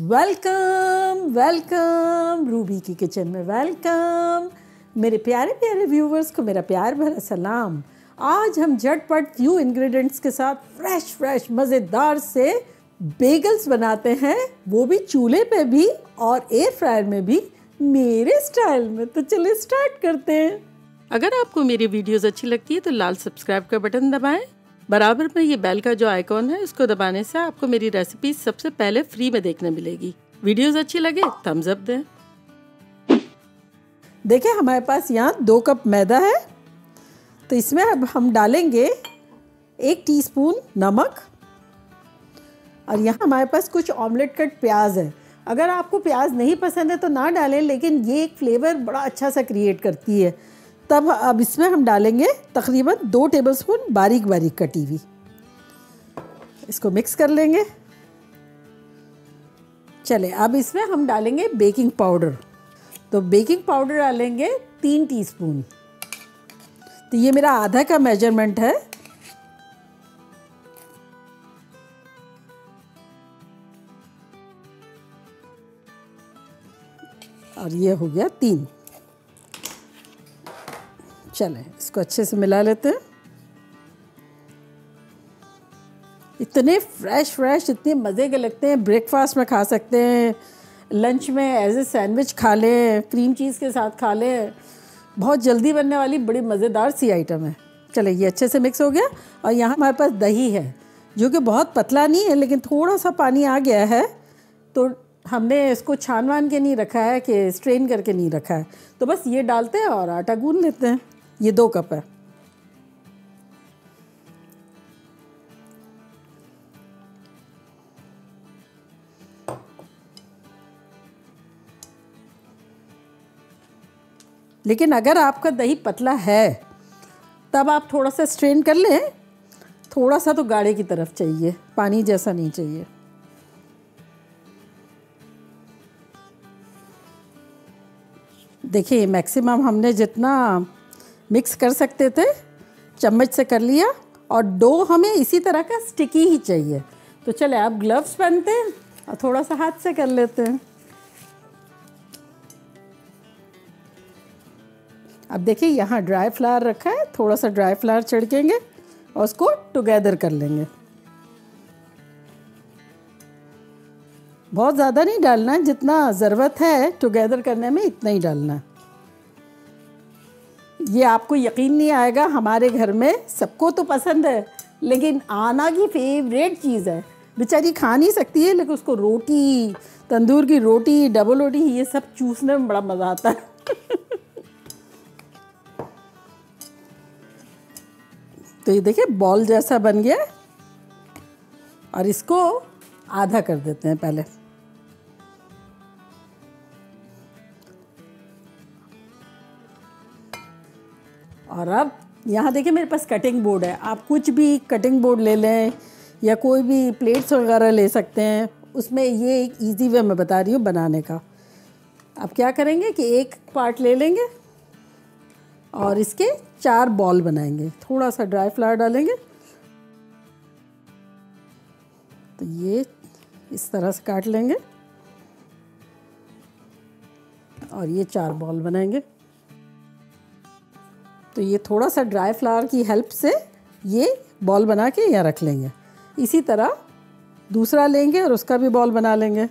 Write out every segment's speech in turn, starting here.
Welcome welcome Ruby की kitchen में welcome. मेरे प्यारे प्यारे व्यूवर्स को मेरा प्यार भरा सलाम। आज हम झटपट फ्यू इंग्रेडिएंट्स के साथ फ्रेश मज़ेदार से बेगल्स बनाते हैं, वो भी चूल्हे पे भी और एयर फ्रायर में भी, मेरे स्टाइल में। तो चलिए स्टार्ट करते हैं। अगर आपको मेरी वीडियोस अच्छी लगती है तो लाल सब्सक्राइब का बटन दबाएं। बराबर में ये बेल का जो आइकॉन है उसको दबाने से आपको मेरी रेसिपी सबसे पहले फ्री में देखने मिलेगी। वीडियोस अच्छी लगे थम्स अप दें। देखिए हमारे पास यहाँ 2 कप मैदा है, तो इसमें अब हम डालेंगे 1 टीस्पून नमक, और यहाँ हमारे पास कुछ ऑमलेट कट प्याज है। अगर आपको प्याज नहीं पसंद है तो ना डालें, लेकिन ये एक फ्लेवर बड़ा अच्छा सा क्रिएट करती है। तब अब इसमें हम डालेंगे तकरीबन 2 टेबलस्पून बारीक कटी हुई। इसको मिक्स कर लेंगे। चले अब इसमें हम डालेंगे बेकिंग पाउडर। तो बेकिंग पाउडर डालेंगे 3 टीस्पून। तो ये मेरा आधा का मेजरमेंट है। और ये हो गया 3। चलें इसको अच्छे से मिला लेते हैं। इतने फ्रेश इतने मज़े के लगते हैं। ब्रेकफास्ट में खा सकते हैं, लंच में एज ए सैंडविच खा लें, क्रीम चीज़ के साथ खा लें। बहुत जल्दी बनने वाली बड़ी मज़ेदार सी आइटम है। चले ये अच्छे से मिक्स हो गया। और यहाँ हमारे पास दही है, जो कि बहुत पतला नहीं है, लेकिन थोड़ा सा पानी आ गया है। तो हमने इसको छान वान के नहीं रखा है कि स्ट्रेन करके नहीं रखा है। तो बस ये डालते हैं और आटा गूंद लेते हैं। ये 2 कप है। लेकिन अगर आपका दही पतला है तब आप थोड़ा सा स्ट्रेन कर लें। थोड़ा सा तो गाढ़े की तरफ चाहिए, पानी जैसा नहीं चाहिए। देखिए मैक्सिमम हमने जितना मिक्स कर सकते थे चम्मच से कर लिया, और डो हमें इसी तरह का स्टिकी ही चाहिए। तो चले आप ग्लव्स पहनते हैं और थोड़ा सा हाथ से कर लेते हैं। अब देखिए यहाँ ड्राई फ्लावर रखा है, थोड़ा सा ड्राई फ्लावर छिड़केंगे और उसको टुगेदर कर लेंगे। बहुत ज़्यादा नहीं डालना है, जितना ज़रूरत है टुगेदर करने में इतना ही डालना है। ये आपको यकीन नहीं आएगा, हमारे घर में सबको तो पसंद है, लेकिन आना की फेवरेट चीज़ है। बेचारी खा नहीं सकती है, लेकिन उसको रोटी, तंदूर की रोटी, डबल रोटी, ये सब चूसने में बड़ा मज़ा आता है। तो ये देखिए बॉल जैसा बन गया, और इसको आधा कर देते हैं पहले। और अब यहाँ देखिए मेरे पास कटिंग बोर्ड है। आप कुछ भी कटिंग बोर्ड ले लें या कोई भी प्लेट्स वगैरह ले सकते हैं। उसमें ये एक इजी वे मैं बता रही हूँ बनाने का। आप क्या करेंगे कि एक पार्ट ले लेंगे और इसके 4 बॉल बनाएंगे। थोड़ा सा ड्राई फ्लावर डालेंगे, तो ये इस तरह से काट लेंगे और ये 4 बॉल बनाएंगे। तो ये थोड़ा सा ड्राई फ्लावर की हेल्प से ये बॉल बना के यहाँ रख लेंगे। इसी तरह दूसरा लेंगे और उसका भी बॉल बना लेंगे।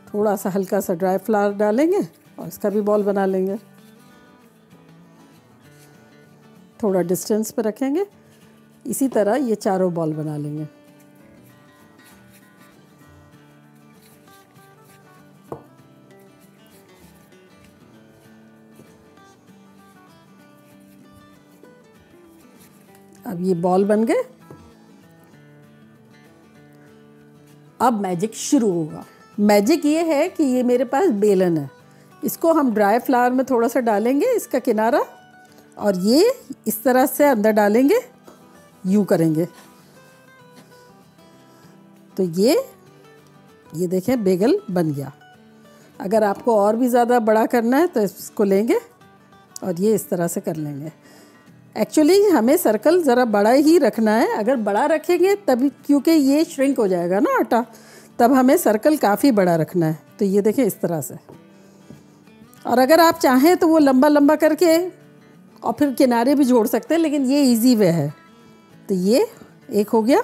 थोड़ा सा हल्का सा ड्राई फ्लावर डालेंगे और इसका भी बॉल बना लेंगे। थोड़ा डिस्टेंस पे रखेंगे। इसी तरह ये चारों बॉल बना लेंगे। अब ये बॉल बन गए। अब मैजिक शुरू होगा। मैजिक ये है कि ये मेरे पास बेलन है। इसको हम ड्राई फ्लावर में थोड़ा सा डालेंगे, इसका किनारा, और ये इस तरह से अंदर डालेंगे, यूँ करेंगे। तो ये देखें बेगल बन गया। अगर आपको और भी ज़्यादा बड़ा करना है तो इसको लेंगे और ये इस तरह से कर लेंगे। एक्चुअली हमें सर्कल ज़रा बड़ा ही रखना है। अगर बड़ा रखेंगे तभी, क्योंकि ये श्रिंक हो जाएगा ना आटा, तब हमें सर्कल काफ़ी बड़ा रखना है। तो ये देखें इस तरह से, और अगर आप चाहें तो वो लंबा लंबा करके और फिर किनारे भी जोड़ सकते हैं, लेकिन ये इजी वे है। तो ये एक हो गया।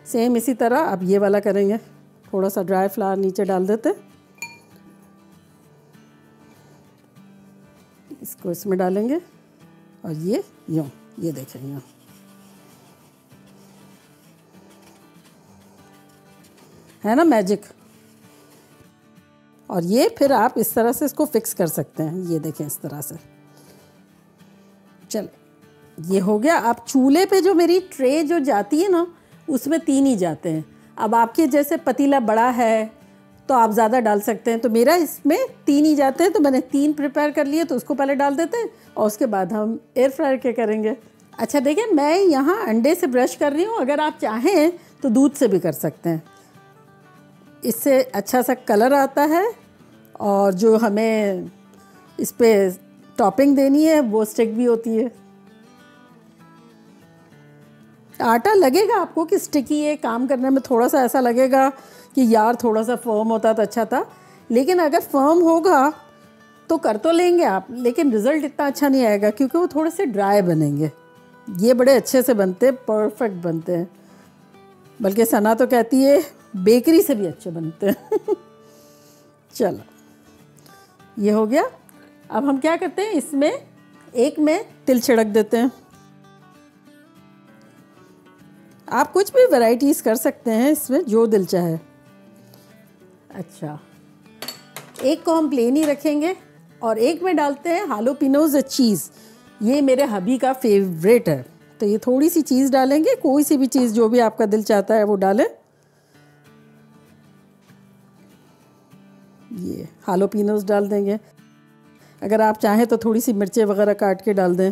सेम इसी तरह अब ये वाला करेंगे। थोड़ा सा ड्राई फ्लावर नीचे डाल देते हैं, इसको इसमें डालेंगे और ये यूँ, ये देखें यूँ। है ना मैजिक। और ये फिर आप इस तरह से इसको फिक्स कर सकते हैं। ये देखें इस तरह से। चले ये हो गया। अब चूल्हे पे जो मेरी ट्रे जो जाती है ना, उसमें 3 ही जाते हैं। अब आपके जैसे पतीला बड़ा है तो आप ज़्यादा डाल सकते हैं, तो मेरा इसमें 3 ही जाते हैं। तो मैंने 3 प्रिपेयर कर लिए, तो उसको पहले डाल देते हैं और उसके बाद हम एयर फ्रायर के करेंगे। अच्छा देखिए, मैं यहाँ अंडे से ब्रश कर रही हूँ। अगर आप चाहें तो दूध से भी कर सकते हैं, इससे अच्छा सा कलर आता है और जो हमें इस पर टॉपिंग देनी है वो स्टिक भी होती है। आटा लगेगा आपको कि स्टिकी है, काम करने में थोड़ा सा ऐसा लगेगा कि यार थोड़ा सा फर्म होता तो अच्छा था, लेकिन अगर फर्म होगा तो कर तो लेंगे आप, लेकिन रिज़ल्ट इतना अच्छा नहीं आएगा क्योंकि वो थोड़े से ड्राई बनेंगे। ये बड़े अच्छे से बनते हैं, परफेक्ट बनते हैं, बल्कि सना तो कहती है बेकरी से भी अच्छे बनते हैं। चलो ये हो गया। अब हम क्या करते हैं, इसमें एक में तिल छिड़क देते हैं। आप कुछ भी वैरायटीज़ कर सकते हैं इसमें, जो दिल चाहे। अच्छा, एक को हम प्लेन ही रखेंगे और एक में डालते हैं हालोपिनोज चीज़। ये मेरे हबी का फेवरेट है, तो ये थोड़ी सी चीज़ डालेंगे। कोई सी भी चीज़ जो भी आपका दिल चाहता है वो डालें। ये हालोपिनोज डाल देंगे। अगर आप चाहें तो थोड़ी सी मिर्चें वगैरह काट के डाल दें।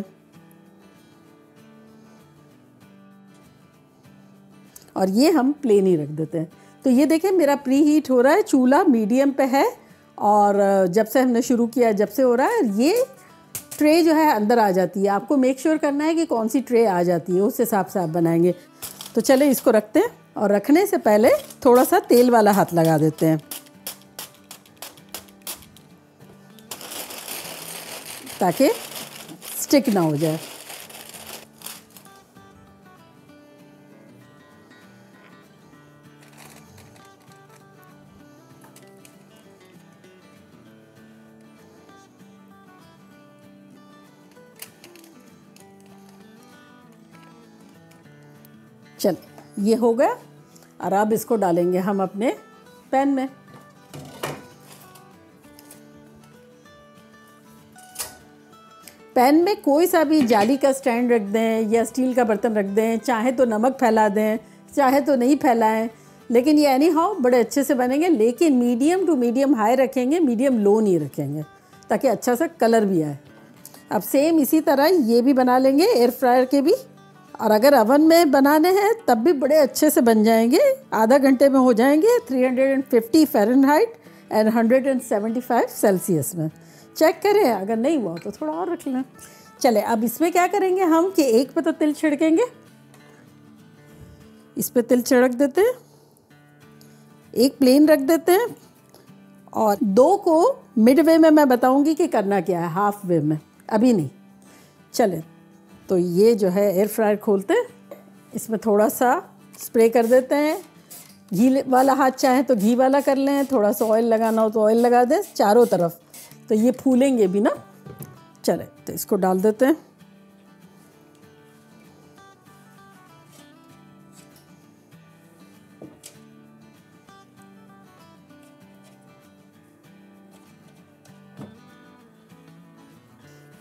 और ये हम प्लेन ही रख देते हैं। तो ये देखें मेरा प्री हीट हो रहा है, चूल्हा मीडियम पे है और जब से हमने शुरू किया जब से हो रहा है। ये ट्रे जो है अंदर आ जाती है, आपको मेक श्योर करना है कि कौन सी ट्रे आ जाती है, उस हिसाब से आप बनाएंगे। तो चले इसको रखते हैं और रखने से पहले थोड़ा सा तेल वाला हाथ लगा देते हैं ताकि स्टिक ना हो जाए। चल ये हो गया और अब इसको डालेंगे हम अपने पैन में। पैन में कोई सा भी जाली का स्टैंड रख दें या स्टील का बर्तन रख दें, चाहे तो नमक फैला दें, चाहे तो नहीं फैलाएं, लेकिन ये एनी हाउ बड़े अच्छे से बनेंगे। लेकिन मीडियम टू मीडियम हाई रखेंगे, मीडियम लो नहीं रखेंगे, ताकि अच्छा सा कलर भी आए। अब सेम इसी तरह ये भी बना लेंगे एयर फ्रायर के भी, और अगर अवन में बनाने हैं तब भी बड़े अच्छे से बन जाएंगे। आधा घंटे में हो जाएंगे 350 फ़ारेनहाइट एंड 175 सेल्सियस में। चेक करें, अगर नहीं हुआ तो थोड़ा और रख लें। चले अब इसमें क्या करेंगे हम कि एक पे तो तिल छिड़केंगे, इस पे तिल छिड़क देते हैं, एक प्लेन रख देते हैं और 2 को मिड वे में मैं बताऊंगी कि करना क्या है, हाफ वे में, अभी नहीं। चले तो ये जो है एयर फ्रायर खोलते हैं, इसमें थोड़ा सा स्प्रे कर देते हैं। घी वाला हाथ चाहे तो घी वाला कर लें, थोड़ा सा ऑयल लगाना हो तो ऑयल लगा दें चारों तरफ, तो ये फूलेंगे भी ना। चले तो इसको डाल देते हैं।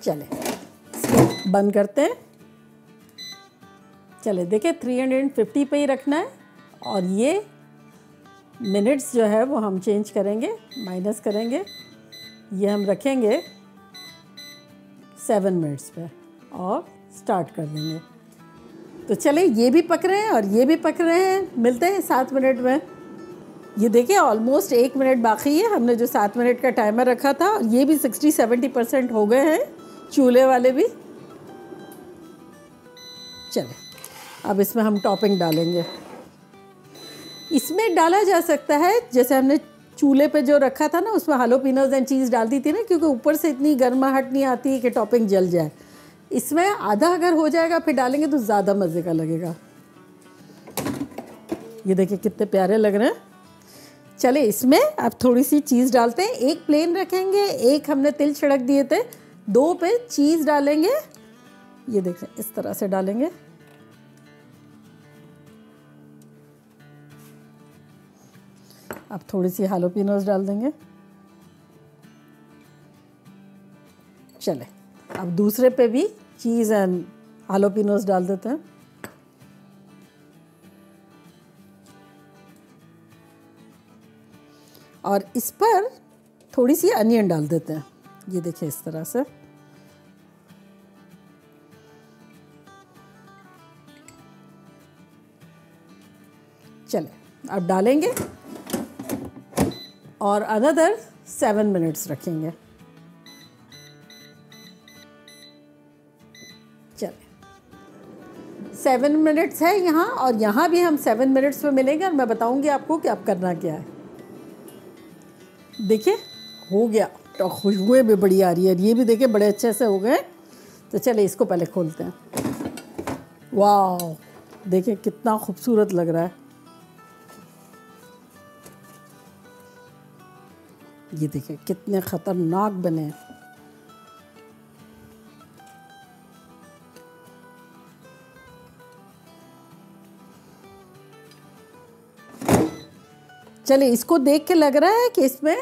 चले इसको बंद करते हैं। चले देखिए 350 पे ही रखना है और ये मिनट्स जो है वो हम चेंज करेंगे, माइनस करेंगे। ये हम रखेंगे 7 मिनट्स पे और स्टार्ट कर देंगे। तो चले ये भी पक रहे हैं और ये भी पक रहे हैं, मिलते हैं 7 मिनट में। ये देखिए ऑलमोस्ट 1 मिनट बाकी है, हमने जो 7 मिनट का टाइमर रखा था। ये भी 60-70% हो गए हैं, चूल्हे वाले भी। चले अब इसमें हम टॉपिंग डालेंगे। इसमें डाला जा सकता है, जैसे हमने चूल्हे पे जो रखा था ना उसमें हालोपिनोज एंड चीज़ डाल दी थी ना, क्योंकि ऊपर से इतनी गर्माहट नहीं आती कि टॉपिंग जल जाए। इसमें आधा अगर हो जाएगा फिर डालेंगे तो ज़्यादा मज़े का लगेगा। ये देखिए कितने प्यारे लग रहे हैं। चले इसमें अब थोड़ी सी चीज़ डालते हैं। एक प्लेन रखेंगे, एक हमने तिल छिड़क दिए थे, 2 पे चीज़ डालेंगे। ये देखें इस तरह से डालेंगे। अब थोड़ी सी हालोपिनोज डाल देंगे। चले अब दूसरे पे भी चीज़ एंड हालोपिनोज डाल देते हैं। और इस पर थोड़ी सी अनियन डाल देते हैं। ये देखिए इस तरह से। चले अब डालेंगे और अनदर 7 मिनट्स रखेंगे। चले 7 मिनट्स है यहाँ, और यहाँ भी हम 7 मिनट्स में मिलेंगे और मैं बताऊंगी आपको कि अब करना क्या है। देखिए हो गया, तो खुशबुएं भी बड़ी आ रही है। ये भी देखिए बड़े अच्छे से हो गए। तो चले इसको पहले खोलते हैं। वाह देखिए कितना खूबसूरत लग रहा है। ये देखिए कितने खतरनाक बने हैं। चले इसको देख के लग रहा है कि इसमें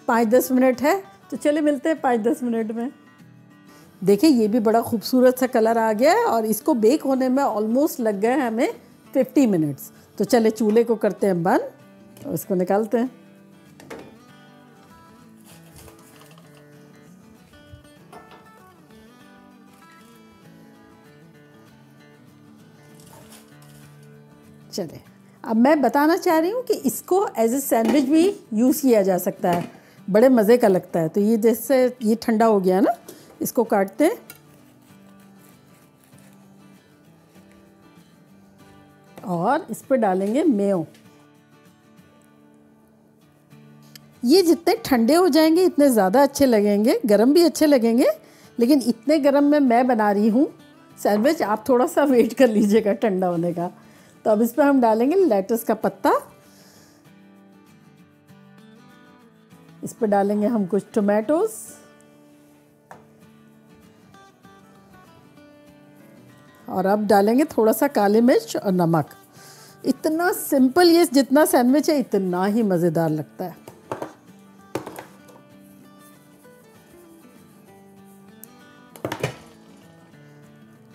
5-10 मिनट है, तो चले मिलते हैं 5-10 मिनट में। देखिए ये भी बड़ा खूबसूरत सा कलर आ गया है और इसको बेक होने में ऑलमोस्ट लग गए हैं हमें 50 मिनट्स। तो चले चूल्हे को करते हैं बंद और इसको निकालते हैं। चले अब मैं बताना चाह रही हूँ कि इसको एज ए सैंडविच भी यूज़ किया जा सकता है, बड़े मज़े का लगता है। तो ये जैसे ये ठंडा हो गया ना, इसको काटते हैं और इस पर डालेंगे मेयो। ये जितने ठंडे हो जाएंगे इतने ज़्यादा अच्छे लगेंगे, गरम भी अच्छे लगेंगे, लेकिन इतने गरम में मैं बना रही हूँ सैंडविच, आप थोड़ा सा वेट कर लीजिएगा ठंडा होने का। तो अब इस पर हम डालेंगे लेटस का पत्ता, इस पर डालेंगे हम कुछ टोमेटोज, और अब डालेंगे थोड़ा सा काली मिर्च और नमक। इतना सिंपल, ये जितना सैंडविच है इतना ही मज़ेदार लगता है।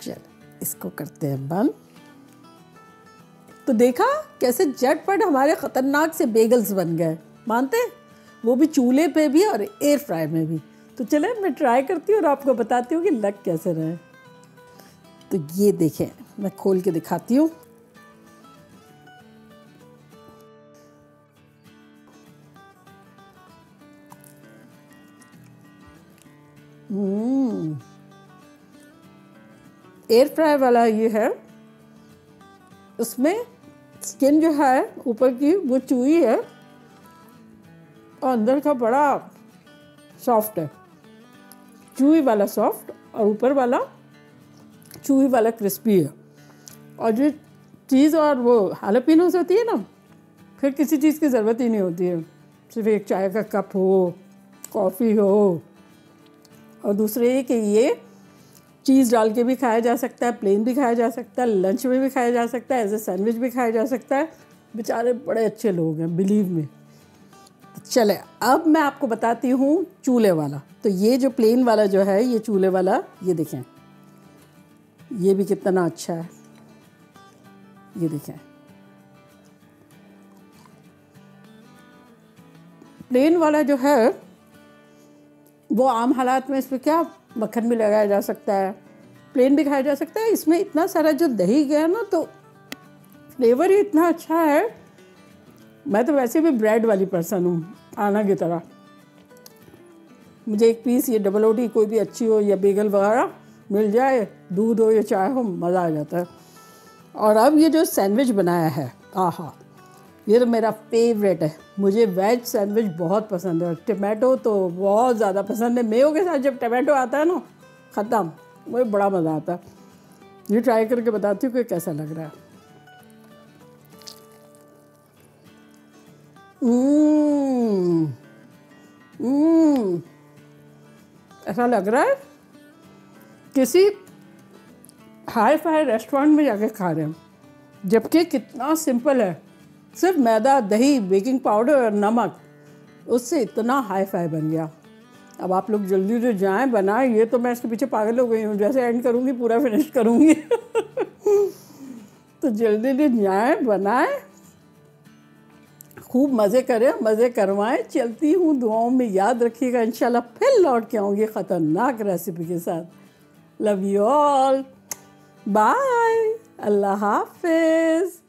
चलो इसको करते हैं बंद। तो देखा कैसे झटपट हमारे ख़तरनाक से बेगल्स बन गए, मानते हैं? वो भी चूल्हे पे भी और एयर फ्राई में भी। तो चले मैं ट्राई करती हूँ और आपको बताती हूँ कि लग कैसे रहे। तो ये देखें, मैं खोल के दिखाती हूँ। एयर फ्राई वाला ये है, उसमें स्किन जो है ऊपर की वो चूई है और अंदर का बड़ा सॉफ्ट है। चूई वाला सॉफ्ट और ऊपर वाला चूई वाला क्रिस्पी है। और जो चीज़ और वो हालापिनोस होती है ना, फिर किसी चीज़ की ज़रूरत ही नहीं होती है। सिर्फ एक चाय का कप हो, कॉफ़ी हो, और दूसरे ये कि ये चीज़ डाल के भी खाया जा सकता है, प्लेन भी खाया जा सकता है, लंच में भी खाया जा सकता है, एज ए सैंडविच भी खाया जा सकता है। बेचारे बड़े अच्छे लोग हैं, बिलीव में। तो चले अब मैं आपको बताती हूँ चूल्हे वाला। तो ये जो प्लेन वाला जो है, ये चूल्हे वाला, ये देखें ये भी कितना अच्छा है। ये देखें प्लेन वाला जो है वो आम हालात में इस पर क्या मक्खन भी लगाया जा सकता है, प्लेन भी खाया जा सकता है। इसमें इतना सारा जो दही गया ना, तो फ्लेवर ही इतना अच्छा है। मैं तो वैसे भी ब्रेड वाली पर्सन हूँ, आना की तरह। मुझे एक पीस ये डबल रोटी कोई भी अच्छी हो या बेगल वगैरह मिल जाए, दूध हो या चाय हो, मज़ा आ जाता है। और अब ये जो सैंडविच बनाया है, आहा, ये तो मेरा फेवरेट है। मुझे वेज सैंडविच बहुत पसंद है। टमाटो तो बहुत ज़्यादा पसंद है। मेयो के साथ जब टमाटो आता है ना, ख़त्म, मुझे बड़ा मज़ा आता है। ये ट्राई करके बताती हूँ कि कैसा लग रहा है। ऐसा लग रहा है किसी हाई फाई रेस्टोरेंट में जाके खा रहे हैं, जबकि कितना सिंपल है। सिर्फ मैदा, दही, बेकिंग पाउडर और नमक, उससे इतना हाई फाई बन गया। अब आप लोग जल्दी से जाएं, बनाएं। ये तो मैं इसके पीछे पागल हो गई हूँ, जैसे एंड करूँगी पूरा फिनिश करूँगी। तो जल्दी से जाएं, बनाएं, खूब मज़े करें, मज़े करवाएं। चलती हूँ, दुआओं में याद रखिएगा। इंशाल्लाह फिर लौट के आऊँगी ख़तरनाक रेसिपी के साथ। लव यू ऑल, बाय, अल्लाह हाफिज़।